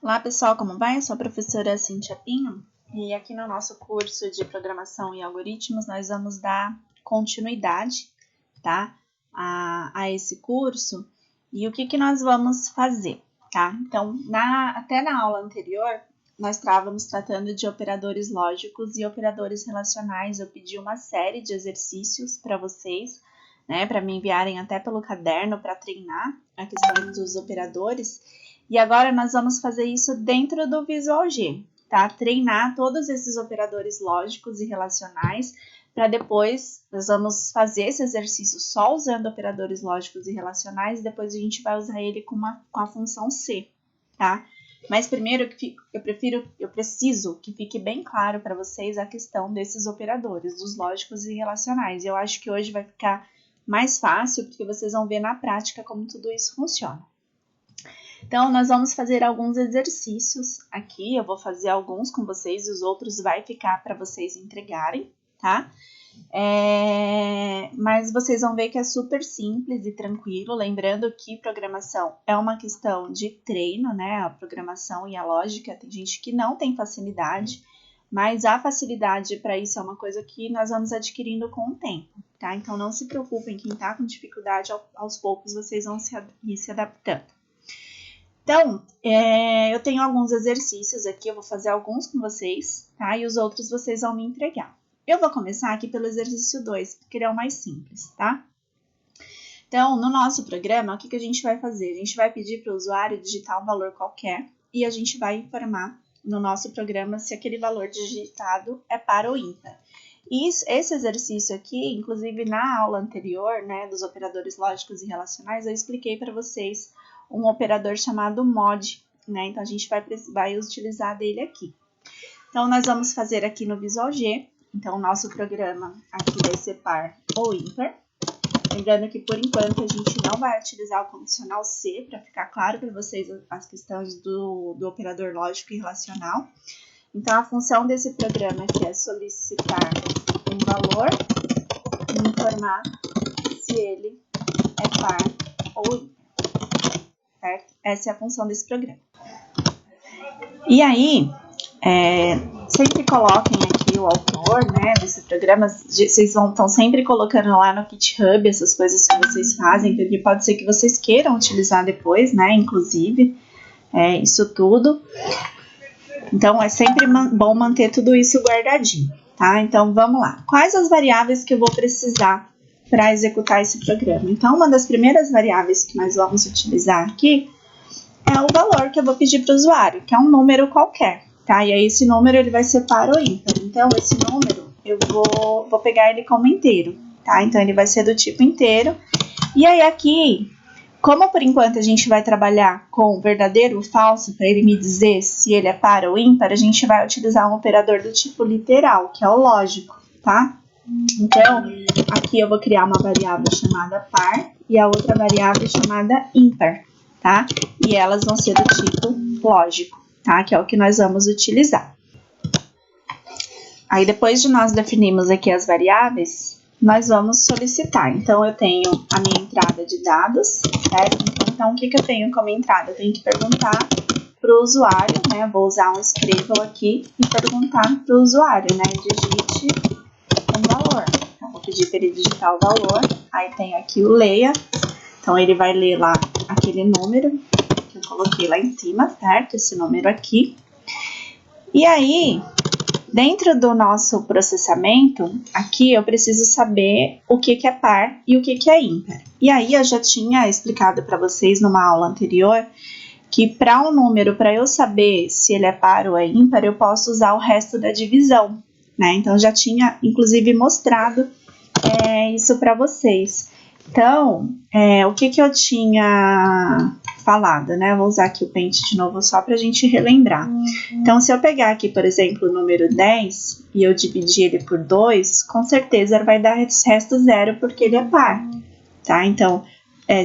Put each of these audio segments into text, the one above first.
Olá pessoal, como vai? Eu sou a professora Cíntia Pinho e aqui no nosso curso de Programação e Algoritmos nós vamos dar continuidade, tá? a esse curso e o que nós vamos fazer, tá? Então, até na aula anterior nós estávamos tratando de operadores lógicos e operadores relacionais. Eu pedi uma série de exercícios para vocês, né? Para me enviarem até pelo caderno para treinar a questão dos operadores. E agora nós vamos fazer isso dentro do Visual G, tá? Treinar todos esses operadores lógicos e relacionais, para depois nós vamos fazer esse exercício só usando operadores lógicos e relacionais, e depois a gente vai usar ele com a função C, tá? Mas primeiro eu preciso que fique bem claro para vocês a questão desses operadores, dos lógicos e relacionais. Eu acho que hoje vai ficar mais fácil, porque vocês vão ver na prática como tudo isso funciona. Então, nós vamos fazer alguns exercícios aqui, eu vou fazer alguns com vocês e os outros vai ficar para vocês entregarem, tá? Mas vocês vão ver que é super simples e tranquilo, lembrando que programação é uma questão de treino, né? A programação e a lógica, tem gente que não tem facilidade, mas a facilidade para isso é uma coisa que nós vamos adquirindo com o tempo, tá? Então, não se preocupem, quem tá com dificuldade, aos poucos vocês vão ir se adaptando. Então, eu tenho alguns exercícios aqui, eu vou fazer alguns com vocês, tá? E os outros vocês vão me entregar. Eu vou começar aqui pelo exercício 2, porque ele é o mais simples, tá? Então, no nosso programa, o que a gente vai fazer? A gente vai pedir para o usuário digitar um valor qualquer e a gente vai informar no nosso programa se aquele valor digitado é par ou ímpar. E esse exercício aqui, inclusive na aula anterior, né, dos operadores lógicos e relacionais, eu expliquei para vocês um operador chamado mod, né? Então, a gente vai utilizar dele aqui. Então, nós vamos fazer aqui no Visual G. Então, o nosso programa aqui vai ser par ou ímpar. Lembrando que, por enquanto, a gente não vai utilizar o condicional C, para ficar claro para vocês as questões do operador lógico e relacional. Então, a função desse programa aqui é solicitar um valor e informar se ele é par ou ímpar. Certo? Essa é a função desse programa. E aí, sempre coloquem aqui o autor, né, desse programa. Vocês estão sempre colocando lá no GitHub essas coisas que vocês fazem, porque pode ser que vocês queiram utilizar depois, né, inclusive, isso tudo. Então, é sempre bom manter tudo isso guardadinho, tá? Então, vamos lá. Quais as variáveis que eu vou precisar para executar esse programa? Então, uma das primeiras variáveis que nós vamos utilizar aqui é o valor que eu vou pedir para o usuário, que é um número qualquer, tá? E aí, esse número ele vai ser par ou ímpar. Então, esse número eu vou pegar ele como inteiro, tá? Então, ele vai ser do tipo inteiro. E aí, aqui, como por enquanto a gente vai trabalhar com verdadeiro ou falso, para ele me dizer se ele é par ou ímpar, a gente vai utilizar um operador do tipo literal, que é o lógico, tá? Então, aqui eu vou criar uma variável chamada par e a outra variável chamada ímpar, tá? E elas vão ser do tipo lógico, tá? Que é o que nós vamos utilizar. Aí, depois de nós definirmos aqui as variáveis, nós vamos solicitar. Então, eu tenho a minha entrada de dados, certo? Então, o que eu tenho como entrada? Eu tenho que perguntar para o usuário, né? Vou usar um Scrabble aqui e perguntar para o usuário, né? Digite um valor. Então, vou pedir para ele digitar o valor. Aí, tem aqui o leia. Então, ele vai ler lá aquele número que eu coloquei lá em cima, certo? Esse número aqui. E aí, dentro do nosso processamento, aqui eu preciso saber o que é par e o que é ímpar. E aí, eu já tinha explicado para vocês numa aula anterior que para um número, para eu saber se ele é par ou é ímpar, eu posso usar o resto da divisão, né? Então, já tinha, inclusive, mostrado isso para vocês. Então, o que eu tinha falado, né? Vou usar aqui o Paint de novo só para a gente relembrar. Então, se eu pegar aqui, por exemplo, o número 10 e eu dividir ele por 2, com certeza vai dar resto 0 porque ele é par, tá? Então,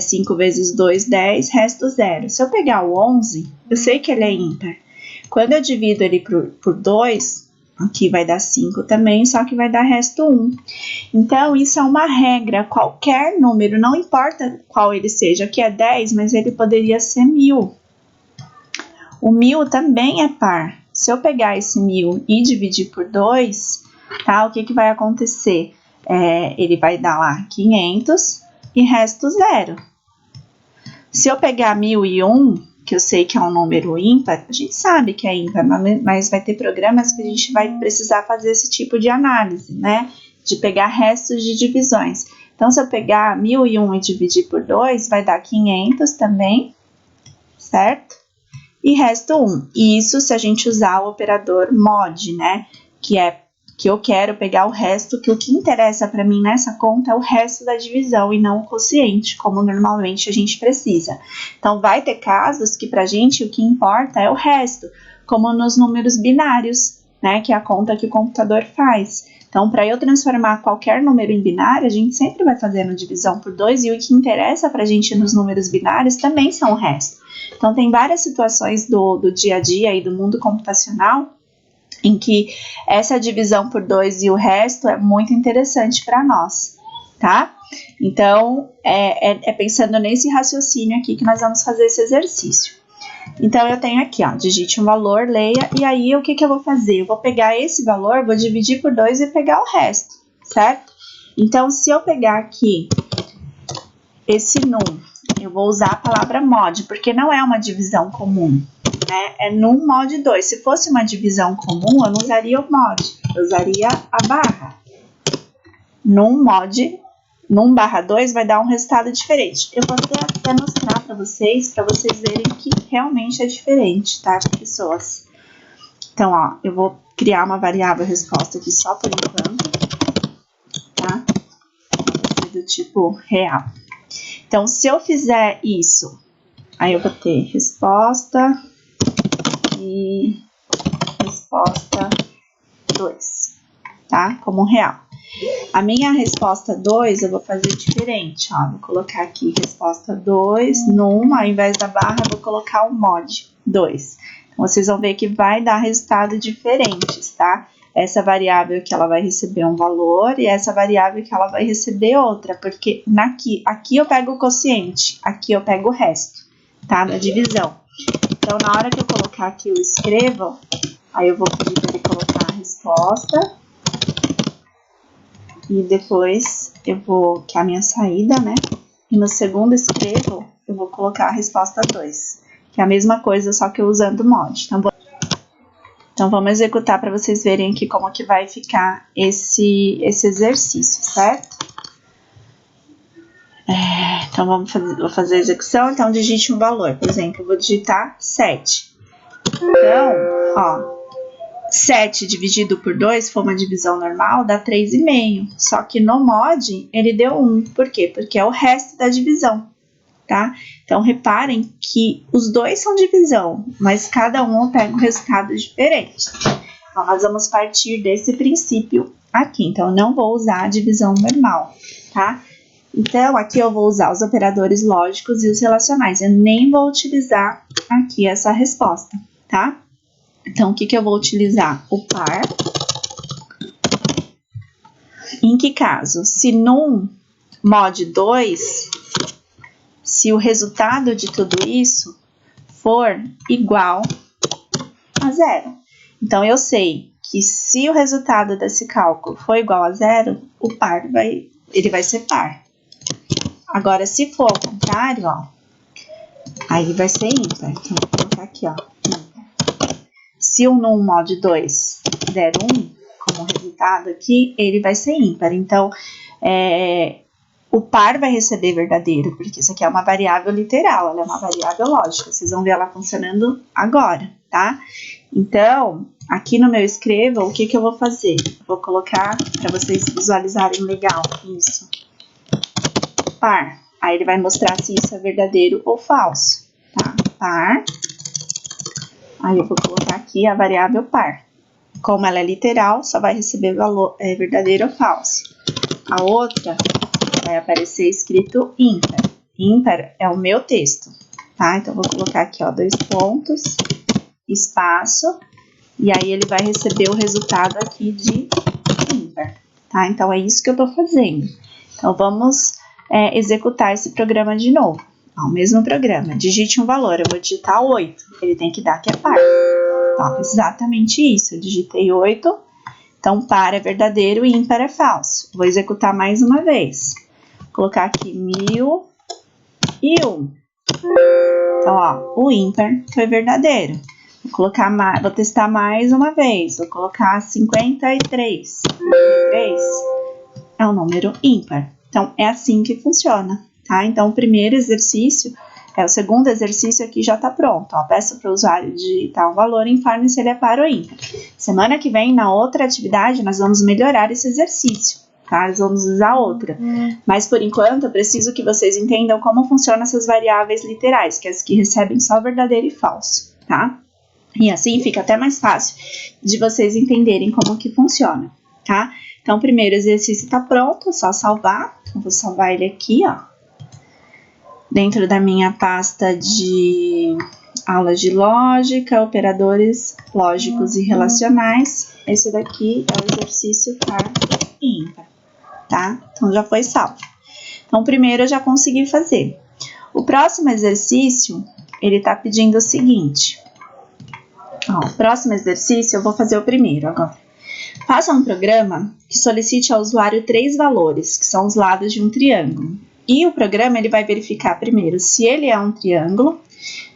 5 vezes 2, 10, resto 0. Se eu pegar o 11, eu sei que ele é ímpar. Quando eu divido ele por 2, aqui vai dar 5 também, só que vai dar resto 1. Então, isso é uma regra. Qualquer número, não importa qual ele seja. Aqui é 10, mas ele poderia ser 1000. O 1000 também é par. Se eu pegar esse 1000 e dividir por 2, tá? O que que vai acontecer? Ele vai dar lá 500 e resto 0. Se eu pegar 1001, que eu sei que é um número ímpar, a gente sabe que é ímpar, mas vai ter programas que a gente vai precisar fazer esse tipo de análise, né? De pegar restos de divisões. Então, se eu pegar 1001 e dividir por 2, vai dar 500 também, certo? E resto 1. Isso se a gente usar o operador mod, né? Que eu quero pegar o resto, que o que interessa para mim nessa conta é o resto da divisão e não o quociente, como normalmente a gente precisa. Então, vai ter casos que pra gente o que importa é o resto, como nos números binários, né? Que é a conta que o computador faz. Então, para eu transformar qualquer número em binário, a gente sempre vai fazendo divisão por 2 e o que interessa para a gente nos números binários também são o resto. Então, tem várias situações do dia a dia e do mundo computacional em que essa divisão por 2 e o resto é muito interessante para nós, tá? Então, é pensando nesse raciocínio aqui que nós vamos fazer esse exercício. Então, eu tenho aqui, ó, digite um valor, leia, e aí o que que eu vou fazer? Eu vou pegar esse valor, vou dividir por 2 e pegar o resto, certo? Então, se eu pegar aqui esse num, eu vou usar a palavra mod, porque não é uma divisão comum, né? É num mod 2. Se fosse uma divisão comum, eu não usaria o mod, eu usaria a barra. Num mod, num barra 2 vai dar um resultado diferente. Eu vou até mostrar para vocês verem que realmente é diferente, tá, pessoas? Então, ó, eu vou criar uma variável resposta aqui só por enquanto, tá? Vai ser do tipo real. Então, se eu fizer isso, aí eu vou ter resposta e resposta 2, tá? Como real. A minha resposta 2 eu vou fazer diferente, ó. Vou colocar aqui resposta 2 num, ao invés da barra, eu vou colocar o mod 2. Então, vocês vão ver que vai dar resultados diferentes, tá? Essa variável que ela vai receber um valor e essa variável que ela vai receber outra, porque aqui eu pego o quociente, aqui eu pego o resto, tá? Da divisão. Então, na hora que eu colocar aqui o escrevo, aí eu vou pedir para ele colocar a resposta. E depois eu vou, que é a minha saída, né? E no segundo escrevo, eu vou colocar a resposta 2, que é a mesma coisa, só que eu usando o mod. Então, vamos executar para vocês verem aqui como que vai ficar esse exercício, certo? Então, vou fazer a execução. Então, digite um valor. Por exemplo, eu vou digitar 7. Então, ó, 7 dividido por 2, for uma divisão normal, dá 3,5. Só que no mod, ele deu 1. Por quê? Porque é o resto da divisão, tá? Então, reparem que os dois são divisão, mas cada um pega um resultado diferente. Então, nós vamos partir desse princípio aqui. Então, eu não vou usar a divisão normal, tá? Então, aqui eu vou usar os operadores lógicos e os relacionais. Eu nem vou utilizar aqui essa resposta, tá? Então, o que eu vou utilizar? O par. Em que caso? Se num mod 2, se o resultado de tudo isso for igual a 0. Então, eu sei que se o resultado desse cálculo for igual a 0, o par ele vai ser par. Agora, se for ao contrário, ó, aí vai ser ímpar. Então, vou colocar aqui, ó, ímpar. Se o num mod 2 der 1 como resultado aqui, ele vai ser ímpar. Então, o par vai receber verdadeiro, porque isso aqui é uma variável literal, ela é uma variável lógica. Vocês vão ver ela funcionando agora, tá? Então, aqui no meu escrevo, o que eu vou fazer? Vou colocar, para vocês visualizarem legal isso. Par. Aí ele vai mostrar se isso é verdadeiro ou falso, tá? Par. Aí eu vou colocar aqui a variável par. Como ela é literal, só vai receber valor verdadeiro ou falso. A outra vai aparecer escrito ímpar. Ímpar é o meu texto, tá? Então, eu vou colocar aqui, ó, 2 pontos, espaço, e aí ele vai receber o resultado aqui de ímpar, tá? Então, é isso que eu tô fazendo. Então, vamos executar esse programa de novo. Ó, o mesmo programa, digite um valor, eu vou digitar 8, ele tem que dar que é par. Ó, exatamente isso, eu digitei 8, então par é verdadeiro e ímpar é falso. Vou executar mais uma vez. Vou colocar aqui 1001. Então, ó, o ímpar foi verdadeiro. Vou testar mais uma vez, vou colocar 53. 53 é um número ímpar. Então, é assim que funciona, tá? Então, o segundo exercício aqui já tá pronto. Ó, peço para o usuário digitar um valor e informe se ele é par ou ímpar. Semana que vem, na outra atividade, nós vamos melhorar esse exercício, tá? Nós vamos usar outra. Mas, por enquanto, eu preciso que vocês entendam como funcionam essas variáveis literais, que é as que recebem só verdadeiro e falso, tá? E assim fica até mais fácil de vocês entenderem como que funciona, tá? Então, o primeiro exercício está pronto, é só salvar. Eu vou salvar ele aqui, ó, dentro da minha pasta de aulas de lógica, operadores lógicos e relacionais. Esse daqui é o exercício par e ímpar, tá? Então, já foi salvo. Então, o primeiro eu já consegui fazer. O próximo exercício, ele está pedindo o seguinte. Ó, o próximo exercício eu vou fazer o primeiro agora. Faça um programa que solicite ao usuário 3 valores, que são os lados de um triângulo. E o programa ele vai verificar primeiro se ele é um triângulo,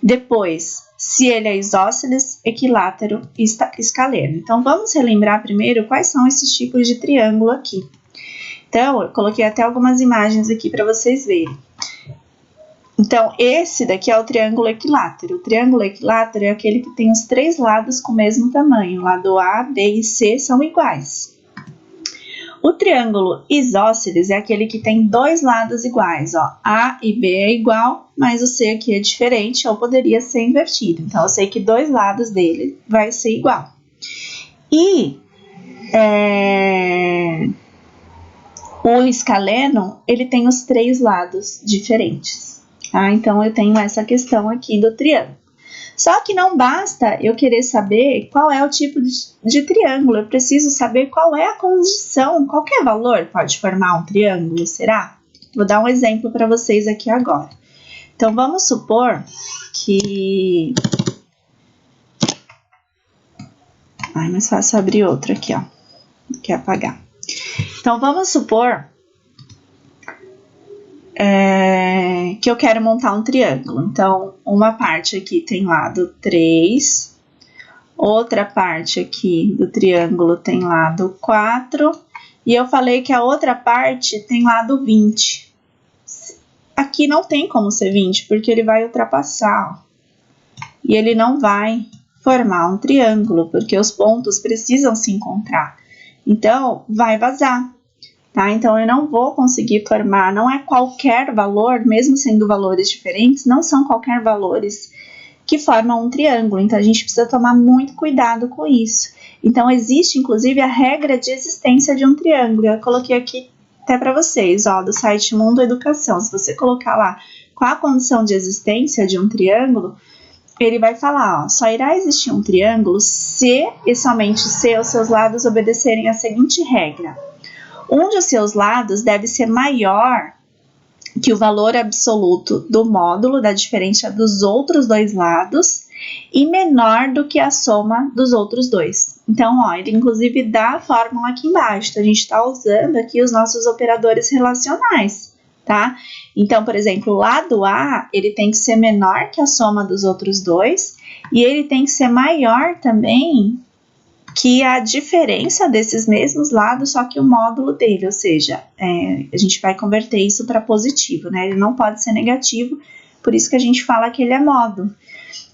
depois se ele é isósceles, equilátero e escaleno. Então, vamos relembrar primeiro quais são esses tipos de triângulo aqui. Então, eu coloquei até algumas imagens aqui para vocês verem. Então, esse daqui é o triângulo equilátero. O triângulo equilátero é aquele que tem os 3 lados com o mesmo tamanho. O lado A, B e C são iguais. O triângulo isósceles é aquele que tem 2 lados iguais. Ó. A e B é igual, mas o C aqui é diferente ou poderia ser invertido. Então, eu sei que 2 lados dele vai ser igual. E o escaleno, ele tem os 3 lados diferentes. Tá? Então, eu tenho essa questão aqui do triângulo. Só que não basta eu querer saber qual é o tipo de triângulo, eu preciso saber qual é a condição, qualquer valor pode formar um triângulo, será? Vou dar um exemplo para vocês aqui agora. Então, vamos supor que... Ai, mais fácil abrir outro aqui, ó, do que apagar. Então, vamos supor que eu quero montar um triângulo. Então, uma parte aqui tem lado 3, outra parte aqui do triângulo tem lado 4, e eu falei que a outra parte tem lado 20. Aqui não tem como ser 20, porque ele vai ultrapassar, ó, e ele não vai formar um triângulo, porque os pontos precisam se encontrar. Então, vai vazar. Tá? Então, eu não vou conseguir formar, não é qualquer valor, mesmo sendo valores diferentes, não são qualquer valores que formam um triângulo. Então, a gente precisa tomar muito cuidado com isso. Então, existe, inclusive, a regra de existência de um triângulo. Eu coloquei aqui até para vocês, ó, do site Mundo Educação. Se você colocar lá qual a condição de existência de um triângulo, ele vai falar, ó, só irá existir um triângulo se e somente se os seus lados obedecerem à seguinte regra. Um de seus lados deve ser maior que o valor absoluto do módulo da diferença dos outros 2 lados e menor do que a soma dos outros 2. Então, ó, ele inclusive dá a fórmula aqui embaixo. Então, a gente está usando aqui os nossos operadores relacionais, tá? Então, por exemplo, o lado A, ele tem que ser menor que a soma dos outros 2 e ele tem que ser maior também que a diferença desses mesmos lados, só que o módulo dele, ou seja, a gente vai converter isso para positivo, né? Ele não pode ser negativo, por isso que a gente fala que ele é módulo.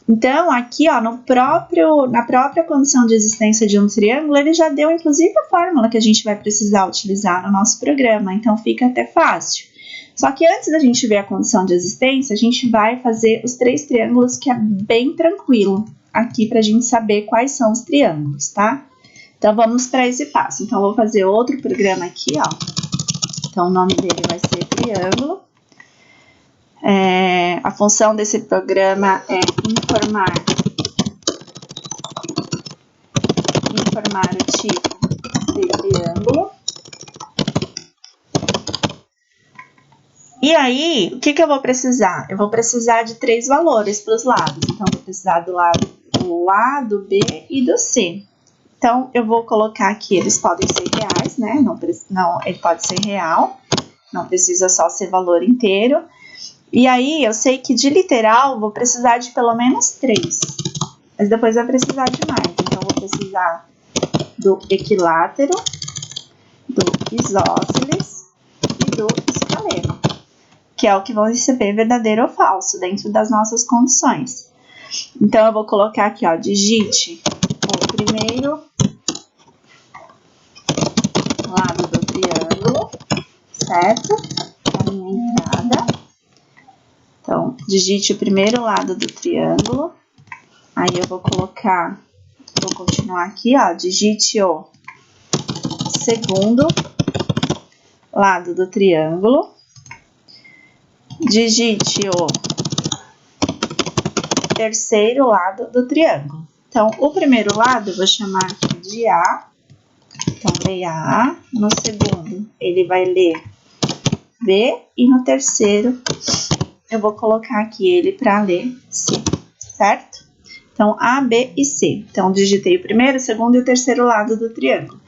Então, aqui, ó, na própria condição de existência de um triângulo, ele já deu, inclusive, a fórmula que a gente vai precisar utilizar no nosso programa, então fica até fácil. Só que antes da gente ver a condição de existência, a gente vai fazer os 3 triângulos, que é bem tranquilo aqui para a gente saber quais são os triângulos, tá? Então, vamos para esse passo. Então, eu vou fazer outro programa aqui, ó. Então, o nome dele vai ser triângulo. A função desse programa é informar o tipo de triângulo. E aí, o que eu vou precisar? Eu vou precisar de 3 valores para os lados. Então, eu vou precisar do lado A, do B e do C. Então, eu vou colocar aqui, eles podem ser reais, né? Não, ele pode ser real, não precisa só ser valor inteiro. E aí, eu sei que de literal, eu vou precisar de pelo menos 3. Mas depois vai precisar de mais. Então, eu vou precisar do equilátero, do isósceles e do escaleno, que é o que vão receber verdadeiro ou falso dentro das nossas condições. Então, eu vou colocar aqui, ó, digite o primeiro lado do triângulo, certo? A minha entrada. Então, digite o primeiro lado do triângulo. Aí, eu vou colocar, vou continuar aqui, ó, digite o segundo lado do triângulo. Digite o terceiro lado do triângulo. Então, o primeiro lado eu vou chamar aqui de A. Então, leia A. No segundo, ele vai ler B. E no terceiro, eu vou colocar aqui ele para ler C, certo? Então, A, B e C. Então, digitei o primeiro, o segundo e o terceiro lado do triângulo.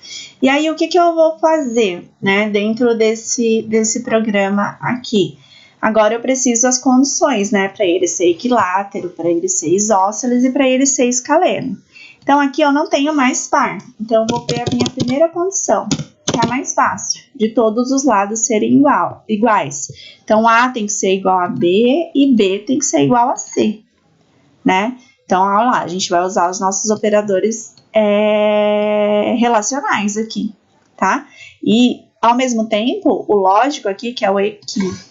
E aí, o que eu vou fazer, né, dentro desse programa aqui? Agora, eu preciso das condições, né, para ele ser equilátero, para ele ser isósceles e para ele ser escaleno. Então, aqui eu não tenho mais par. Então, eu vou ver a minha primeira condição, que é a mais fácil, de todos os lados serem iguais. Então, A tem que ser igual a B e B tem que ser igual a C, né? Então, olha lá, a gente vai usar os nossos operadores relacionais aqui, tá? E, ao mesmo tempo, o lógico aqui, que é o equilátero.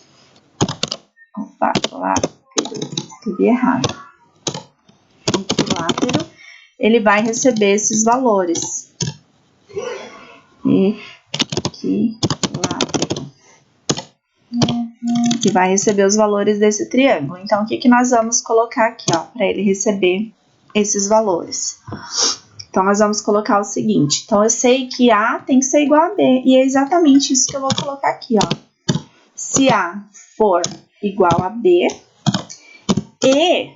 Opa, lá, escrevi errado. O equilátero, ele vai receber esses valores. Equilátero. Que vai receber os valores desse triângulo. Então, o que nós vamos colocar aqui, ó, para ele receber esses valores? Então, nós vamos colocar o seguinte. Então, eu sei que A tem que ser igual a B. E é exatamente isso que eu vou colocar aqui, ó. Se A for igual a B, e,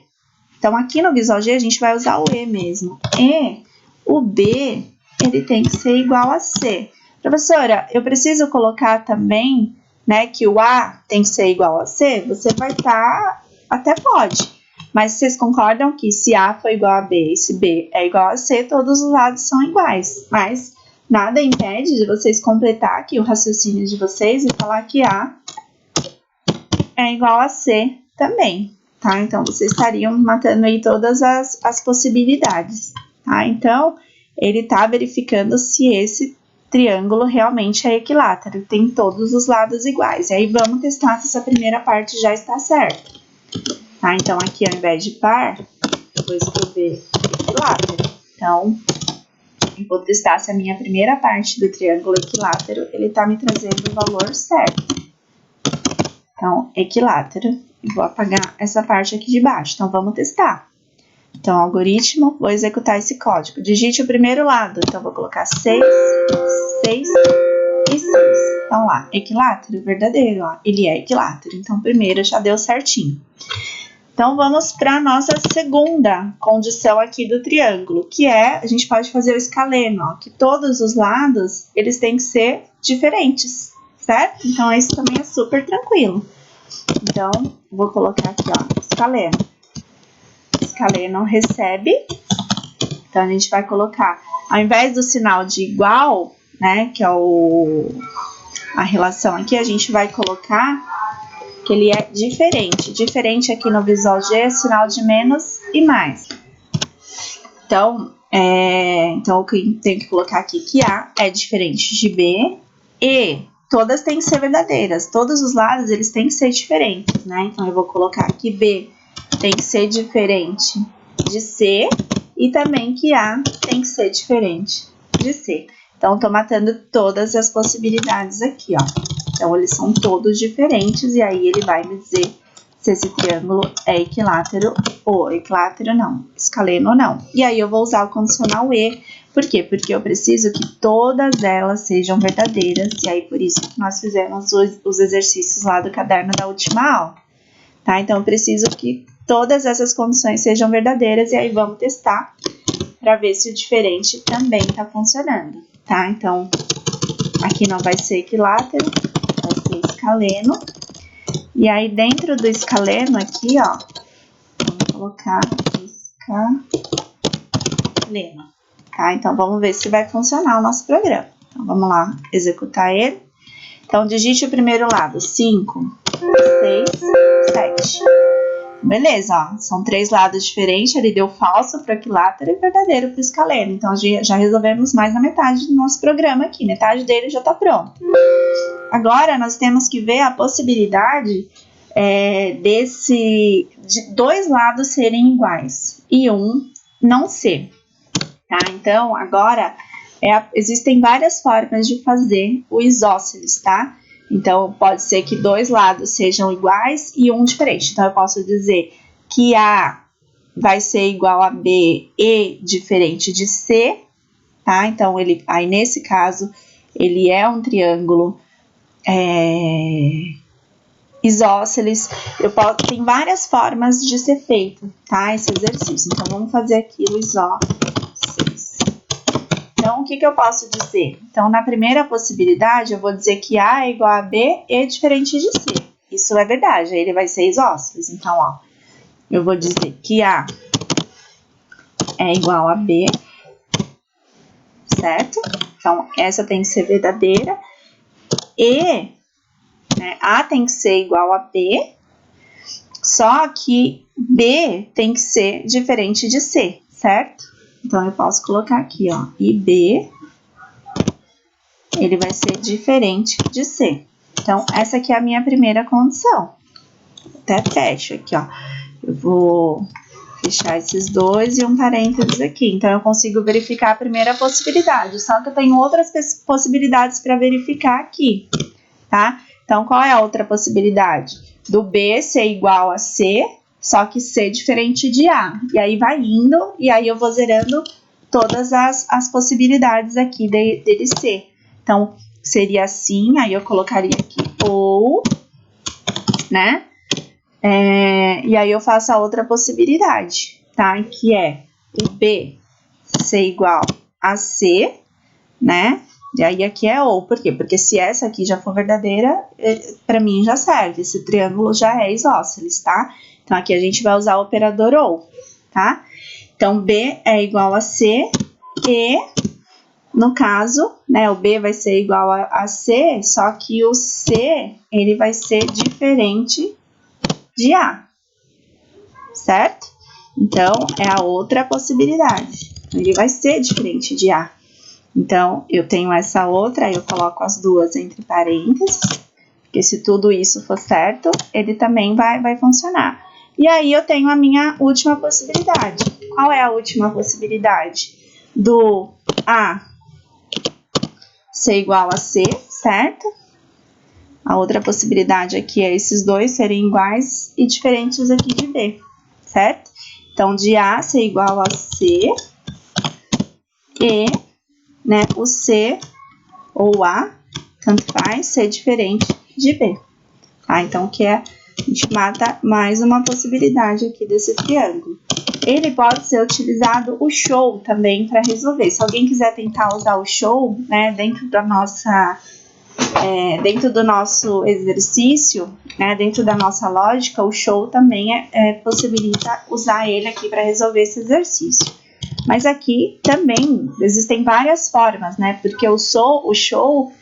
então aqui no Visual G a gente vai usar o E mesmo, e o B, ele tem que ser igual a C. Professora, eu preciso colocar também, né, que o A tem que ser igual a C? Você vai estar, até pode, mas vocês concordam que se A for igual a B e se B é igual a C, todos os lados são iguais, mas nada impede de vocês completar aqui o raciocínio de vocês e falar que A é igual a C também, tá? Então, vocês estariam matando aí todas as possibilidades, tá? Então, ele tá verificando se esse triângulo realmente é equilátero, tem todos os lados iguais. E aí, vamos testar se essa primeira parte já está certa, tá? Então, aqui, ao invés de par, eu vou escrever equilátero. Então, eu vou testar se a minha primeira parte do triângulo equilátero, ele tá me trazendo o valor certo. Então, equilátero, e vou apagar essa parte aqui de baixo. Então, vamos testar. Então, algoritmo, vou executar esse código. Digite o primeiro lado. Então, vou colocar 6, 6 e 6. Então, lá, equilátero verdadeiro, ó, ele é equilátero. Então, primeiro já deu certinho. Então, vamos para a nossa segunda condição aqui do triângulo, que é, a gente pode fazer o escaleno, ó, que todos os lados, eles têm que ser diferentes, certo? Então, isso também é super tranquilo. Então, vou colocar aqui, ó, escaleno. Escaleno recebe. Então, a gente vai colocar, ao invés do sinal de igual, né, que é a relação aqui, a gente vai colocar que ele é diferente. Diferente aqui no Visual G é sinal de menos e mais. Então, eu tenho que colocar aqui que A é diferente de B e todas têm que ser verdadeiras. Todos os lados, eles têm que ser diferentes, né? Então, eu vou colocar que B tem que ser diferente de C e também que A tem que ser diferente de C. Então, tô matando todas as possibilidades aqui, ó. Então, eles são todos diferentes e aí ele vai me dizer se esse triângulo é equilátero ou equilátero não, escaleno ou não. E aí, eu vou usar o condicional E Por quê? Porque eu preciso que todas elas sejam verdadeiras, e aí por isso que nós fizemos os exercícios lá do caderno da última aula, tá? Então, eu preciso que todas essas condições sejam verdadeiras, e aí vamos testar para ver se o diferente também está funcionando, tá? Então, aqui não vai ser equilátero, vai ser escaleno. E aí, dentro do escaleno aqui, ó, vamos colocar escaleno, tá? Então, vamos ver se vai funcionar o nosso programa. Então, vamos lá, executar ele. Então, digite o primeiro lado, 5, 6, 7. Beleza, ó, são 3 lados diferentes, ele deu falso para o equilátero e verdadeiro para o escaleno. Então, já resolvemos mais da metade do nosso programa aqui, metade dele já está pronto. Agora, nós temos que ver a possibilidade de 2 lados serem iguais e um não ser, tá? Então, agora, existem várias formas de fazer o isósceles, tá? Então, pode ser que 2 lados sejam iguais e um diferente. Então, eu posso dizer que A vai ser igual a B e diferente de C, tá? Então, aí nesse caso, ele é um triângulo isósceles. Tem várias formas de ser feito, tá? Esse exercício. Então, vamos fazer aqui o isósceles. Então, o que eu posso dizer? Então, na primeira possibilidade, eu vou dizer que A é igual a B e diferente de C. Isso é verdade, aí ele vai ser isósceles. Então, ó, eu vou dizer que A é igual a B, certo? Então, essa tem que ser verdadeira. E A tem que ser igual a B, só que B tem que ser diferente de C, certo? Então, eu posso colocar aqui, ó, e B, ele vai ser diferente de C. Então, essa aqui é a minha primeira condição. Até fecho aqui, ó. Eu vou fechar esses dois e um parênteses aqui. Então, eu consigo verificar a primeira possibilidade. Só que eu tenho outras possibilidades para verificar aqui, tá? Então, qual é a outra possibilidade? Do B ser igual a C, só que C diferente de A. E aí vai indo, e aí eu vou zerando todas as possibilidades aqui dele ser. Então, seria assim, aí eu colocaria aqui ou, né? E aí eu faço a outra possibilidade, tá? Que é o B ser igual a C, né? E aí aqui é ou, por quê? Porque se essa aqui já for verdadeira, para mim já serve, esse triângulo já é isósceles, tá? Então aqui a gente vai usar o operador ou, tá? Então B é igual a C e, no caso, né, o B vai ser igual a C, só que o C, ele vai ser diferente de A, certo? Então, é a outra possibilidade. Ele vai ser diferente de A. Então, eu tenho essa outra, aí eu coloco as duas entre parênteses, porque se tudo isso for certo, ele também vai funcionar. E aí, eu tenho a minha última possibilidade. Qual é a última possibilidade? Do A ser igual a C, certo? A outra possibilidade aqui é esses dois serem iguais e diferentes aqui de B, certo? Então, de A ser igual a C e, né, o C ou A, tanto faz, ser diferente de B. Tá? Então, a gente mata mais uma possibilidade aqui desse triângulo. Ele pode ser utilizado o show também para resolver. Se alguém quiser tentar usar o show, né, dentro do nosso exercício, né, dentro da nossa lógica, o show também possibilita usar ele aqui para resolver esse exercício. Mas aqui também existem várias formas, né? Porque o show,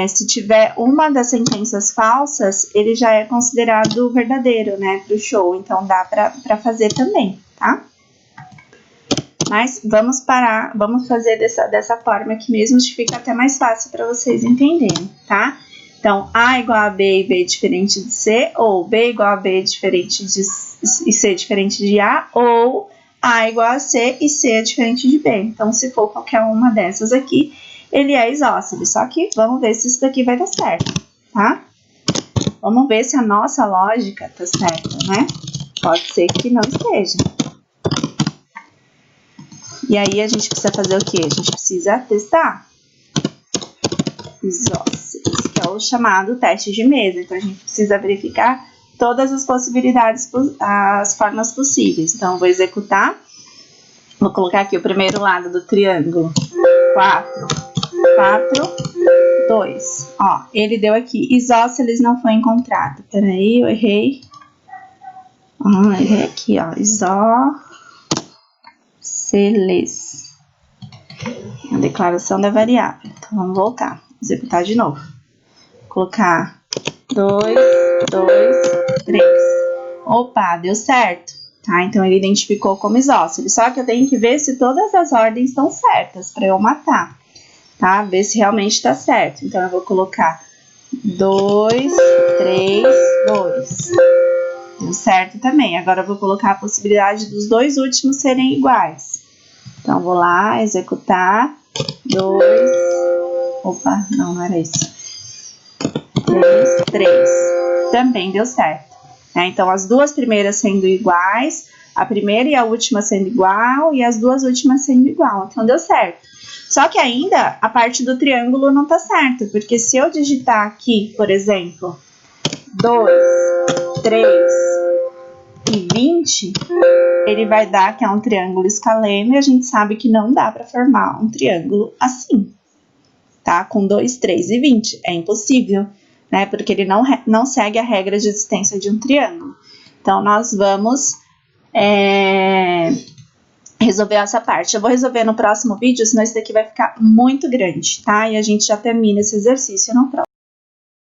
se tiver uma das sentenças falsas, ele já é considerado verdadeiro, né? Para o show, então dá para fazer também, tá? Mas vamos fazer dessa forma aqui mesmo, que fica até mais fácil para vocês entenderem, tá? Então, A igual a B e B diferente de C, ou B igual a B diferente de e C diferente de A, ou A igual a C e C é diferente de B. Então, se for qualquer uma dessas aqui, ele é isósceles. Só que vamos ver se isso daqui vai dar certo, tá? Vamos ver se a nossa lógica tá certa, né? Pode ser que não esteja. E aí a gente precisa fazer o quê? A gente precisa testar isósceles, que é o chamado teste de mesa. Então a gente precisa verificar todas as possibilidades, as formas possíveis. Então, eu vou executar. Vou colocar aqui o primeiro lado do triângulo. 4, 4, 2. Ó, ele deu aqui. Isósceles não foi encontrado. Peraí, eu errei. Errei aqui, ó. Isósceles. A declaração da variável. Então, vamos voltar. Executar de novo. Vou colocar 2, 2, 3. Opa, deu certo. Tá? Então, ele identificou como isósceles. Só que eu tenho que ver se todas as ordens estão certas para eu matar. Tá? Ver se realmente está certo. Então, eu vou colocar 2, 3, 2. Deu certo também. Agora, eu vou colocar a possibilidade dos dois últimos serem iguais. Então, vou lá, executar. 2. Opa, não era isso. 3, 3. Também deu certo. Então, as duas primeiras sendo iguais, a primeira e a última sendo igual, e as duas últimas sendo igual. Então, deu certo. Só que ainda a parte do triângulo não tá certa, porque se eu digitar aqui, por exemplo, 2, 3 e 20, ele vai dar que é um triângulo escaleno, e a gente sabe que não dá para formar um triângulo assim, tá? Com 2, 3 e 20. É impossível. Né, porque ele não segue a regra de existência de um triângulo. Então, nós vamos resolver essa parte. Eu vou resolver no próximo vídeo, senão isso daqui vai ficar muito grande, tá? E a gente já termina esse exercício no próximo.